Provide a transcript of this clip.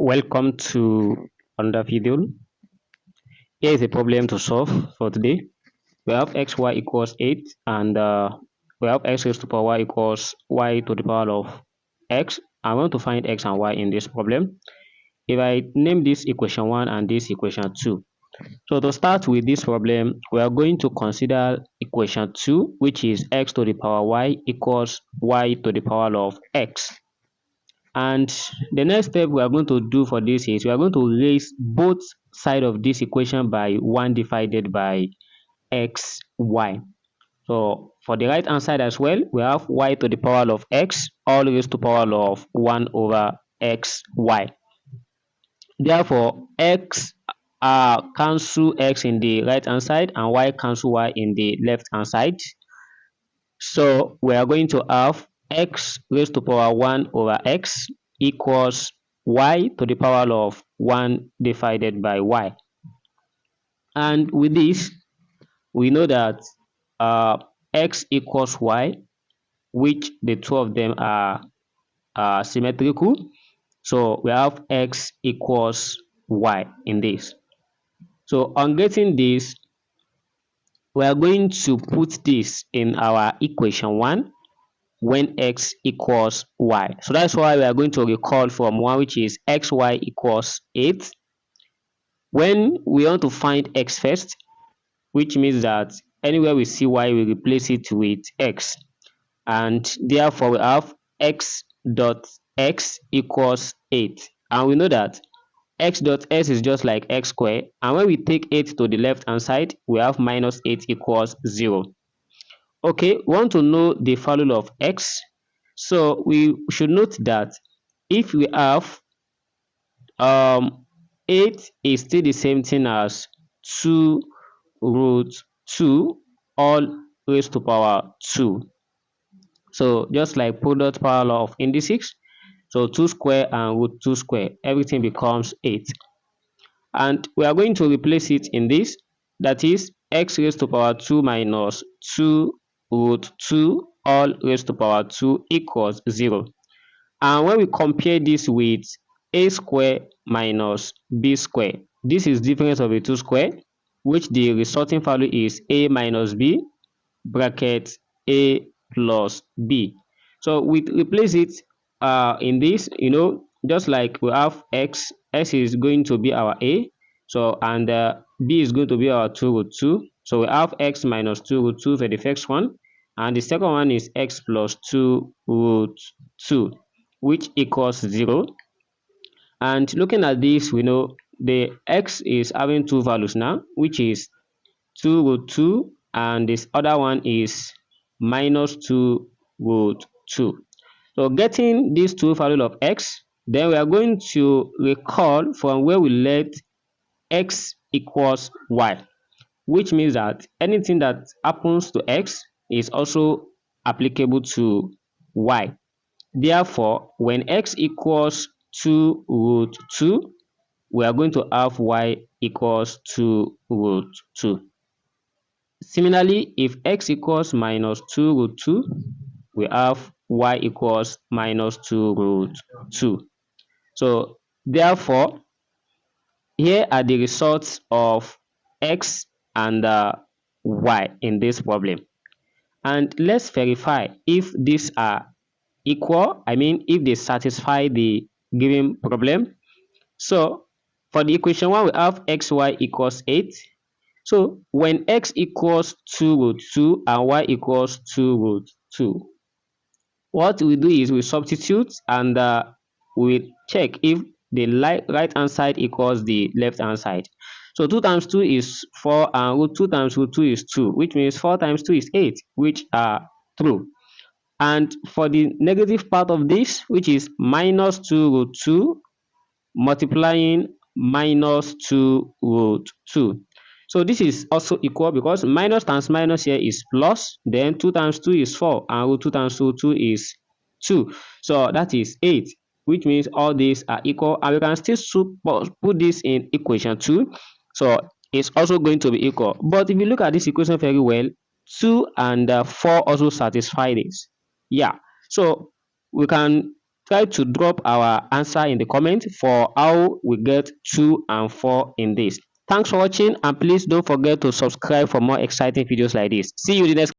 Welcome to another video. Here is a problem to solve for today. We have xy equals 8 and we have x raised to power y equals y to the power of x. I want to find x and y in this problem. If I name this equation 1 and this equation 2. So to start with this problem, we are going to consider equation 2, which is x to the power y equals y to the power of x. And the next step we are going to do for this is we are going to raise both sides of this equation by 1 divided by x, y. So for the right hand side as well, we have y to the power of x all raised to power of 1 over x, y. Therefore, x cancel x in the right hand side and y cancel y in the left hand side. So we are going to have x raised to power 1 over x equals y to the power of 1 divided by y. And with this, we know that x equals y, which the two of them are symmetrical. So we have x equals y in this. So on getting this, we are going to put this in our equation 1 when x equals y. So that's why we are going to recall from 1, which is xy equals 8. When we want to find x first, which means that anywhere we see y, we replace it with x. And therefore, we have x dot x equals 8. And we know that x dot s is just like x squared. And when we take 8 to the left hand side, we have minus 8 equals 0. Okay, we want to know the value of x. So we should note that if we have 8 is still the same thing as 2 root 2 all raised to power 2. So just like product power law of indices, so 2 square and root 2 square, everything becomes 8. And we are going to replace it in this, that is x raised to power 2 minus 2 root 2 all raised to power 2 equals 0. And when we compare this with a square minus b square, this is difference of the 2 square, which the resulting value is a minus b bracket a plus b. So we replace it in this, just like we have x is going to be our a, so and b is going to be our 2 root 2. So we have x minus 2 root 2 for the first one, and the second one is x plus 2 root 2, which equals 0. And looking at this, we know the x is having two values now, which is 2 root 2, and this other one is minus 2 root 2. So getting these two values of x, then we are going to recall from where we let x equals y, which means that anything that happens to x is also applicable to y. Therefore, when x equals 2 root 2, we are going to have y equals 2 root 2. Similarly, if x equals minus 2 root 2, we have y equals minus 2 root 2. So therefore, here are the results of x and y in this problem. And let's verify if these are equal, if they satisfy the given problem. So for the equation 1, we have xy equals 8. So when x equals 2 root 2 and y equals 2 root 2, what we do is we substitute and we check if the right hand side equals the left hand side. So 2 times 2 is 4 and root 2 times root 2 is 2, which means 4 times 2 is 8, which are true. And for the negative part of this, which is minus 2 root 2 multiplying minus 2 root 2. So this is also equal because minus times minus here is plus, then 2 times 2 is 4 and root 2 times root 2 is 2. So that is 8, which means all these are equal, and we can still put this in equation 2. So it's also going to be equal. But if you look at this equation very well, 2 and 4 also satisfy this. Yeah, so we can try to drop our answer in the comment for how we get 2 and 4 in this. Thanks for watching, and please don't forget to subscribe for more exciting videos like this. See you in the next